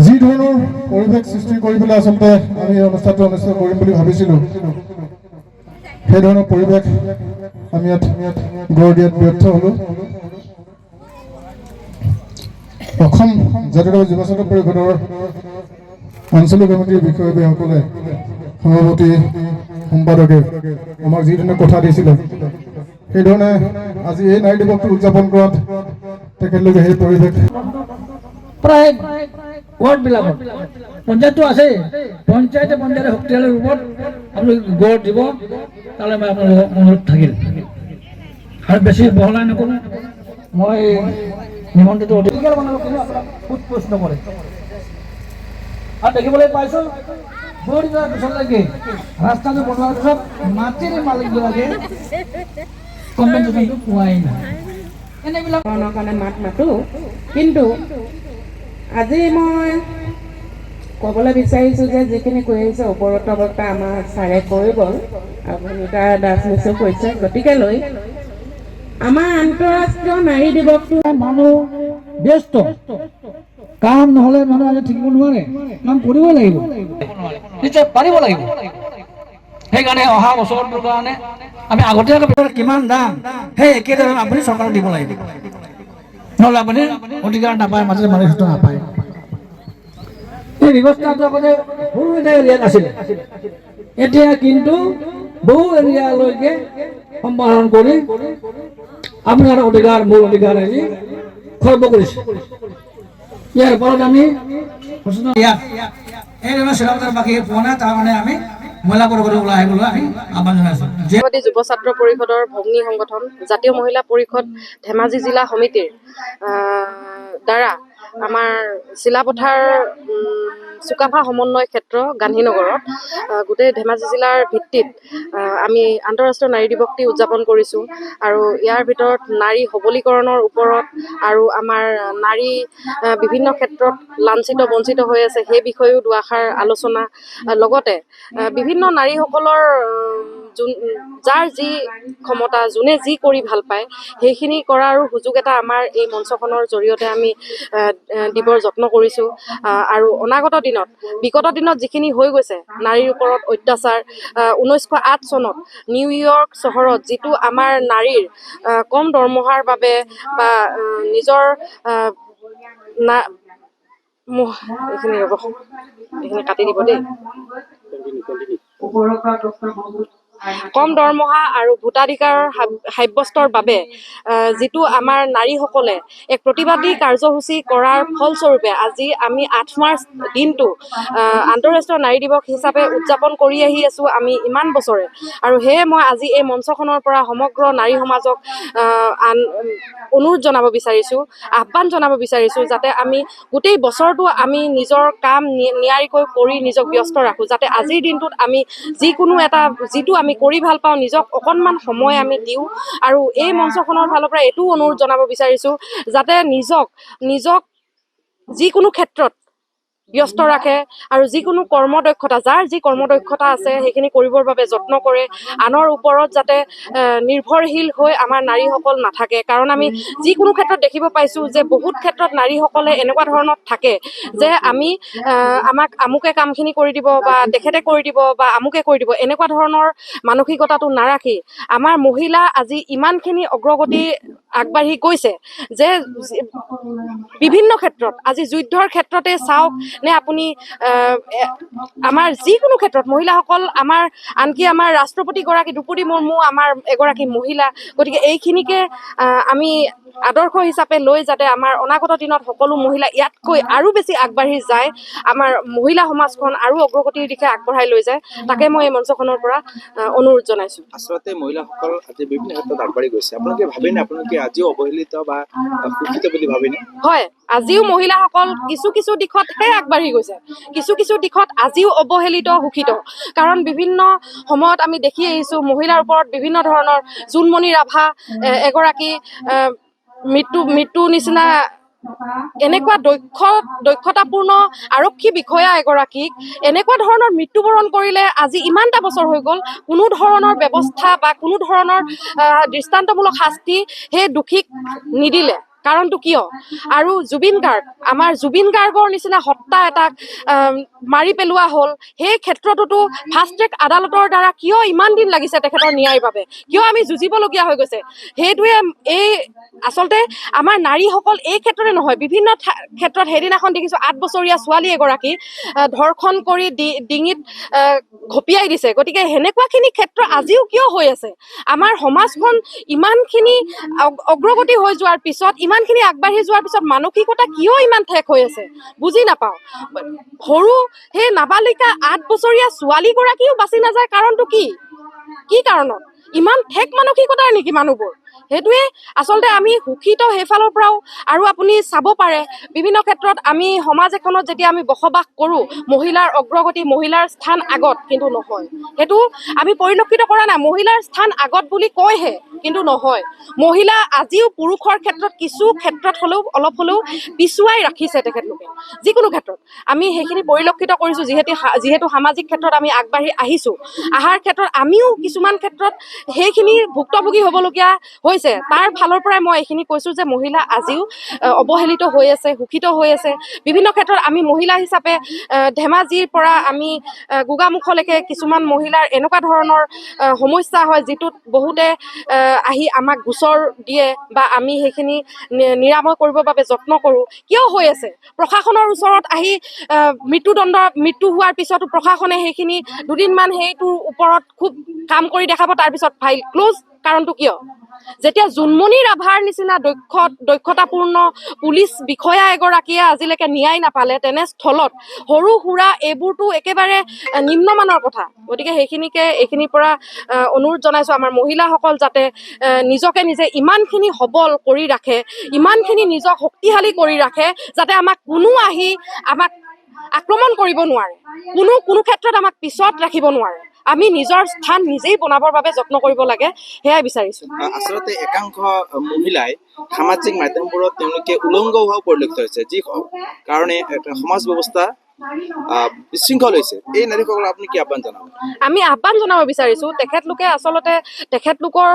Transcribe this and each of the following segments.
যি ধৰণৰ পৰিৱেশ সৃষ্টি কৰি পেলাই আচলতে আমি এই অনুষ্ঠানটো অনুষ্ঠিত কৰিম বুলি ভাবিছিলোঁ, সেই ধৰণৰ পৰিৱেশ আমি ইয়াত গঢ় দিয়াত ব্যৰ্থ হ'লোঁ। অসম জাতীয় যুৱ ছাত্ৰ পৰিষদৰ আঞ্চলিক কমিটিৰ বিষয়ববীয়াসকলে সভাপতি সম্পাদকে আমাক যি ধৰণে কথা দিছিলে, সেইধৰণে আজি এই নাৰী দিৱসটো উদযাপন কৰাত তেখেতলোকে সেই পৰিৱেশ প্ৰায় ৱাৰ্ডবিলাকত পঞ্চায়তটো আছে, পঞ্চায়তে শক্তিশালী ৰূপত আপোনালোকে গঢ় দিব, তালৈ মই আপোনালোকক অনুৰোধ থাকিল। আৰু বেছি বহলাই নকৰোঁ, মই নিমন্ত্ৰিত অতিথিকে সোধ প্ৰশ্ন কৰে। আৰু দেখিবলৈ পাইছোঁ বহুত দিনৰ পিছলৈকে ৰাস্তাটো বনোৱাৰ পিছত মাটিৰ মালিকবিলাকে কম্পেনচেশ্যনটো পোৱাই নাই। এনেবিলাক কাৰণে মাত মাতোঁ, কিন্তু আজি মই ক'বলৈ বিচাৰিছোঁ যে যিখিনি কৈ আহিছে ওপৰত বক্তা আমাৰ ছাৰে কৈ গ'ল, ভূমিকা দাস মিশ্ৰ কৈছে, গতিকে লৈ আমাৰ আন্তঃৰাষ্ট্ৰীয় নাৰী দিৱসটো মানুহ ব্যস্ত, কাম নহ'লে মানুহ আজি থাকিব নোৱাৰে, কাম কৰিবই লাগিব, নিশ্চয় পাৰিব লাগিব। সেইকাৰণে অহা বছৰটোৰ কাৰণে আমি আগতীয়াকৈ কিমান দাম সেই একেদৰে আপুনি চৰকাৰক দিব লাগিব, নহ'লে আপুনি অধিকাৰ নাপায়, মাজতে মানুহটো নাপায়। এই ব্যৱস্থাটো আগতে সৰু এটা এৰিয়াত আছিলে, এতিয়া কিন্তু বহু এৰিয়ালৈকে সম্প্ৰসাৰণ কৰি আপোনাৰ অধিকাৰ মূল অধিকাৰ এৰি খৰ্ব কৰিছে। ইয়াৰ ওপৰত আমি এই ধৰণৰ চিলাবতাৰ বাকী পোৱা নাই, তাৰ কাৰণে আমি মহিলা পৰিষদক ওলাই আহিবলৈ আমি আহ্বান জনাইছোঁ। যুৱ ছাত্ৰ পৰিষদৰ ভগ্নী সংগঠন জাতীয় মহিলা পৰিষদ ধেমাজি জিলা সমিতিৰ দ্বাৰা আমাৰ চিলাপথাৰ চুকাফা সমন্বয় ক্ষেত্ৰ গান্ধীনগৰত গোটেই ধেমাজি জিলাৰ ভিত্তিত আমি আন্তঃৰাষ্ট্ৰীয় নাৰী দিৱসটি উদযাপন কৰিছোঁ। আৰু ইয়াৰ ভিতৰত নাৰী সবলীকৰণৰ ওপৰত আৰু আমাৰ নাৰী বিভিন্ন ক্ষেত্ৰত লাঞ্ছিত বঞ্চিত হৈ আছে সেই বিষয়েও দুআষাৰ আলোচনা, লগতে বিভিন্ন নাৰীসকলৰ যাৰ যি ক্ষমতা, যোনে যি কৰি ভাল পায় সেইখিনি কৰাৰো সুযোগ এটা আমাৰ এই মঞ্চখনৰ জৰিয়তে আমি দিবৰ যত্ন কৰিছোঁ। আৰু বিগত দিনত যিখিনি হৈ গৈছে নাৰীৰ ওপৰত অত্যাচাৰ, 1908 চনত নিউয়ৰ্ক চহৰত যিটো আমাৰ নাৰীৰ কম দৰমহাৰ বাবে বা নিজৰ এইখিনি কাটি দিব দেই, কম দৰমহা আৰু ভোটাধিকাৰৰ সাব্যস্তৰ বাবে যিটো আমাৰ নাৰীসকলে এক প্ৰতিবাদী কাৰ্যসূচী কৰাৰ ফলস্বৰূপে আজি আমি 8 মাৰ্চ দিনটো আন্তঃৰাষ্ট্ৰীয় নাৰী দিৱস হিচাপে উদযাপন কৰি আহি আছোঁ আমি ইমান বছৰে। আৰু সেয়ে মই আজি এই মঞ্চখনৰ পৰা সমগ্ৰ নাৰী সমাজক অনুৰোধ জনাব বিচাৰিছোঁ, আহ্বান জনাব বিচাৰিছোঁ, যাতে আমি গোটেই বছৰটো আমি নিজৰ কাম নিয়াৰিকৈ কৰি নিজক ব্যস্ত ৰাখোঁ, যাতে আজিৰ দিনটোত আমি যিটো আমি কৰি ভাল পাওঁ নিজক অকণমান সময় আমি দিওঁ। আৰু এই মঞ্চখনৰ ফালৰ পৰা এইটোও অনুৰোধ জনাব বিচাৰিছোঁ যাতে নিজক যিকোনো ক্ষেত্ৰত ব্যস্ত ৰাখে আৰু যিকোনো কৰ্মদক্ষতা, যাৰ যি কৰ্মদক্ষতা আছে সেইখিনি কৰিবৰ বাবে যত্ন কৰে, আনৰ ওপৰত যাতে নিৰ্ভৰশীল হৈ আমাৰ নাৰীসকল নাথাকে। কাৰণ আমি যিকোনো ক্ষেত্ৰত দেখিব পাইছোঁ যে বহুত ক্ষেত্ৰত নাৰীসকলে এনেকুৱা ধৰণত থাকে যে আমাক আমুকে কামখিনি কৰি দিব বা তেখেতে কৰি দিব বা আমুকে কৰি দিব, এনেকুৱা ধৰণৰ মানসিকতাটো নাৰাখি আমাৰ মহিলা আজি ইমানখিনি অগ্ৰগতি আগবাঢ়ি গৈছে যে বিভিন্ন ক্ষেত্ৰত, আজি যুদ্ধৰ ক্ষেত্ৰতে চাওক নে আপুনি আমাৰ যিকোনো ক্ষেত্ৰত মহিলাসকল আনকি আমাৰ ৰাষ্ট্ৰপতিগৰাকী দ্ৰৌপদী মুৰ্মু আমাৰ এগৰাকী মহিলা। গতিকে এইখিনিকে আমি আদৰ্শ হিচাপে লৈ যাতে আমাৰ অনাগত দিনত সকলো মহিলা ইয়াতকৈ আৰু বেছি আগবাঢ়ি যায়, আমাৰ মহিলা সমাজখন আৰু অগ্ৰগতিৰ দিশে আগবঢ়াই লৈ যায়, তাকে মই এই মঞ্চখনৰ পৰা অনুৰোধ জনাইছোঁ। আচলতে মহিলাসকল আজি বিভিন্ন ক্ষেত্ৰত আগবাঢ়ি গৈছে, আপোনালোকে ভাবেনে আপোনালোকে আজিও অৱহেলিত বা সুখিত বুলি ভাবেনে? হয়, আজিও মহিলাসকল কিছু দিশতহে আগবাঢ়ি গৈছে, কিছু দিশত আজিও অৱহেলিত, শোষিত। কাৰণ বিভিন্ন সময়ত আমি দেখি আহিছোঁ মহিলাৰ ওপৰত বিভিন্ন ধৰণৰ, জোনমণি ৰাভা এগৰাকী মৃত্যু নিচিনা এনেকুৱা দক্ষতাপূৰ্ণ আৰক্ষী বিষয়া এগৰাকীক এনেকুৱা ধৰণৰ মৃত্যুবৰণ কৰিলে আজি ইমানটা বছৰ হৈ গ'ল, কোনো ধৰণৰ ব্যৱস্থা বা কোনো ধৰণৰ দৃষ্টান্তমূলক শাস্তি সেই দোষীক নিদিলে। কাৰণটো কিয়? আৰু জুবিন গাৰ্গৰ নিচিনা হত্যা এটাক মাৰি পেলোৱা হ'ল। সেই ক্ষেত্ৰততো ফাষ্ট ট্ৰেক আদালতৰ দ্বাৰা কিয় ইমান দিন লাগিছে তেখেতৰ ন্যায়ৰ বাবে, কিয় আমি যুঁজিবলগীয়া হৈ গৈছে? সেইটোৱে এই আচলতে আমাৰ নাৰীসকল এই ক্ষেত্ৰতে নহয়, বিভিন্ন ক্ষেত্ৰত সেইদিনাখন দেখিছোঁ 8 বছৰীয়া ছোৱালী এগৰাকী ধৰ্ষণ কৰি ডিঙিত ঘপিয়াই দিছে। গতিকে সেনেকুৱাখিনি ক্ষেত্ৰ আজিও কিয় হৈ আছে? আমাৰ সমাজখন ইমানখিনি অগ্ৰগতি হৈ যোৱাৰ পিছত, ইমানখিনি আগবাঢ়ি যোৱাৰ পিছত মানসিকতা কিয় ইমান ঠেক হৈ আছে বুজি নাপাওঁ। সৰু সেই নাবালিকা 8 বছৰীয়া ছোৱালীগৰাকীও বাচি নাযায়, কাৰণটো কি? কি কাৰণত? ইমান ঠেক মানসিকতাৰ নেকি মানুহবোৰ? সেইটোৱে আচলতে আমি সুখিত সেইফালৰ পৰাও। আৰু আপুনি চাব পাৰে বিভিন্ন ক্ষেত্ৰত আমি সমাজ এখনত যেতিয়া আমি বসবাস কৰোঁ, মহিলাৰ অগ্ৰগতি, মহিলাৰ স্থান আগত, কিন্তু নহয়। সেইটো আমি পৰিলক্ষিত কৰা নাই। মহিলাৰ স্থান আগত বুলি কয়হে, কিন্তু নহয়। মহিলা আজিও পুৰুষৰ ক্ষেত্ৰত কিছু ক্ষেত্ৰত হ'লেও অলপ হ'লেও পিছুৱাই ৰাখিছে তেখেতলোকে। যিকোনো ক্ষেত্ৰত আমি সেইখিনি পৰিলক্ষিত কৰিছোঁ। যিহেতু সামাজিক ক্ষেত্ৰত আমি আগবাঢ়ি আহিছোঁ, অহাৰ ক্ষেত্ৰত আমিও কিছুমান ক্ষেত্ৰত সেইখিনি ভুক্তভোগী হ'বলগীয়া হৈছে। তাৰ ফালৰ পৰাই মই এইখিনি কৈছোঁ যে মহিলা আজিও অৱহেলিত হৈ আছে, শোষিত হৈ আছে। বিভিন্ন ক্ষেত্ৰত আমি মহিলা হিচাপে ধেমাজিৰ পৰা আমি গোগামুখলৈকে কিছুমান মহিলাৰ এনেকুৱা ধৰণৰ সমস্যা হয়, যিটোত বহুতে আহি আমাক গোচৰ দিয়ে বা আমি সেইখিনি নিৰাময় কৰিবৰ বাবে যত্ন কৰোঁ। কিয় হৈ আছে? প্ৰশাসনৰ ওচৰত আহি মৃত্যু হোৱাৰ পিছতো প্ৰশাসনে সেইখিনি দুদিনমান সেইটোৰ ওপৰত খুব কাম কৰি দেখাব, তাৰপিছত ফাইল ক্ল'জ। কাৰণটো কিয়? যেতিয়া জোনমণি ৰাভাৰ নিচিনা দক্ষতাপূৰ্ণ পুলিচ বিষয়া এগৰাকীয়ে আজিলৈকে ন্যায় নাপালে, তেনেস্থলত সৰু সুৰা এইবোৰতো একেবাৰে নিম্নমানৰ কথা। গতিকে এইখিনিৰ পৰা অনুৰোধ জনাইছোঁ আমাৰ মহিলাসকল যাতে নিজকে নিজে ইমানখিনি সবল কৰি ৰাখে, ইমানখিনি নিজক শক্তিশালী কৰি ৰাখে, যাতে আমাক কোনো আহি আমাক আক্ৰমণ কৰিব নোৱাৰে, কোনো ক্ষেত্ৰত আমাক পিছত ৰাখিব নোৱাৰে। আমি নিজৰ স্থান নিজেই বনাবৰ বাবে যত্ন কৰিব লাগে, সেয়াই বিচাৰিছোঁ। আচলতে একাংশ মহিলাই সামাজিক মাধ্যমবোৰত তেওঁলোকে উলংগ হোৱাও পৰিলক্ষিত হৈছে, যি কাৰণে সমাজ ব্যৱস্থা বিশৃংখল হৈছে। এই নাৰীসকলক আপুনি কি আহ্বান জনাব? আমি আহ্বান জনাব বিচাৰিছোঁ, তেখেতলোকে আচলতে তেখেতলোকৰ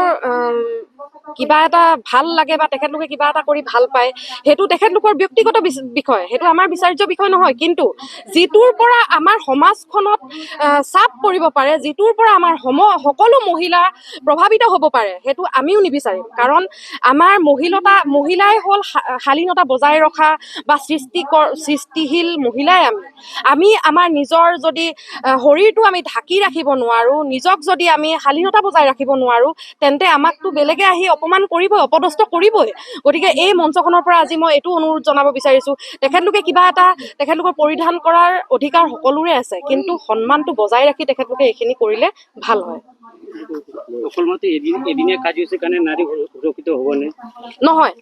কিবা এটা ভাল লাগে বা তেখেতলোকে কিবা এটা কৰি ভাল পায়, সেইটো তেখেতলোকৰ ব্যক্তিগত বিষয়, সেইটো আমাৰ বিচাৰ্য বিষয় নহয়। কিন্তু যিটোৰ পৰা আমাৰ সমাজখনত চাপ পৰিব পাৰে, যিটোৰ পৰা আমাৰ সকলো মহিলা প্ৰভাৱিত হ'ব পাৰে, সেইটো আমিও নিবিচাৰিম। কাৰণ আমাৰ মহিলাই হ'ল শালীনতা বজাই ৰখা বা সৃষ্টিশীল মহিলাই আমি আমাৰ নিজৰ যদি শৰীৰটো আমি ঢাকি ৰাখিব নোৱাৰোঁ, নিজক যদি আমি শালীনতা বজাই ৰাখিব নোৱাৰোঁ, তেন্তে আমাকতো বেলেগে আহি অপমান কৰিবই, অপদস্থ কৰিবই। গতিকে এই মঞ্চখনৰ পৰা আজি মই এইটো অনুৰোধ জনাব বিচাৰিছোঁ, তেখেতলোকৰ পৰিধান কৰাৰ অধিকাৰ সকলোৰে আছে, কিন্তু সন্মানটো বজাই ৰাখি তেখেতলোকে এইখিনি কৰিলে ভাল হয়। এদিনীয়া কাৰ্যসূচীৰ কাৰণে নাৰী সুৰক্ষিত হ'বনে? নহয়,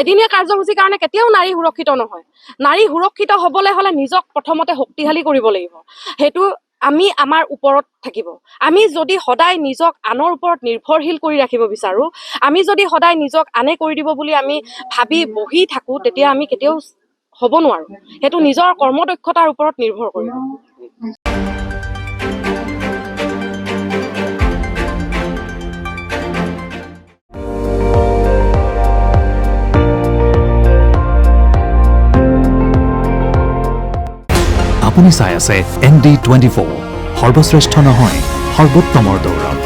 এদিনীয়া কাৰ্যসূচীৰ কাৰণে কেতিয়াও নাৰী সুৰক্ষিত নহয়। নাৰী সুৰক্ষিত হ'বলৈ হ'লে নিজক প্ৰথমতে শক্তিশালী কৰিব লাগিব। সেইটো আমাৰ ওপৰত থাকিব। আমি যদি সদায় নিজক আনৰ ওপৰত নিৰ্ভৰশীল কৰি ৰাখিব বিচাৰোঁ, আমি যদি সদায় নিজক আনে কৰি দিব বুলি আমি ভাবি বহি থাকোঁ, তেতিয়া আমি কেতিয়াও হ'ব নোৱাৰোঁ। সেইটো নিজৰ কৰ্মদক্ষতাৰ ওপৰত নিৰ্ভৰ কৰিব। আপুনি চাই আছে ND24, সৰ্বশ্ৰেষ্ঠ নহয় সৰ্বোত্তমৰ দৌৰত।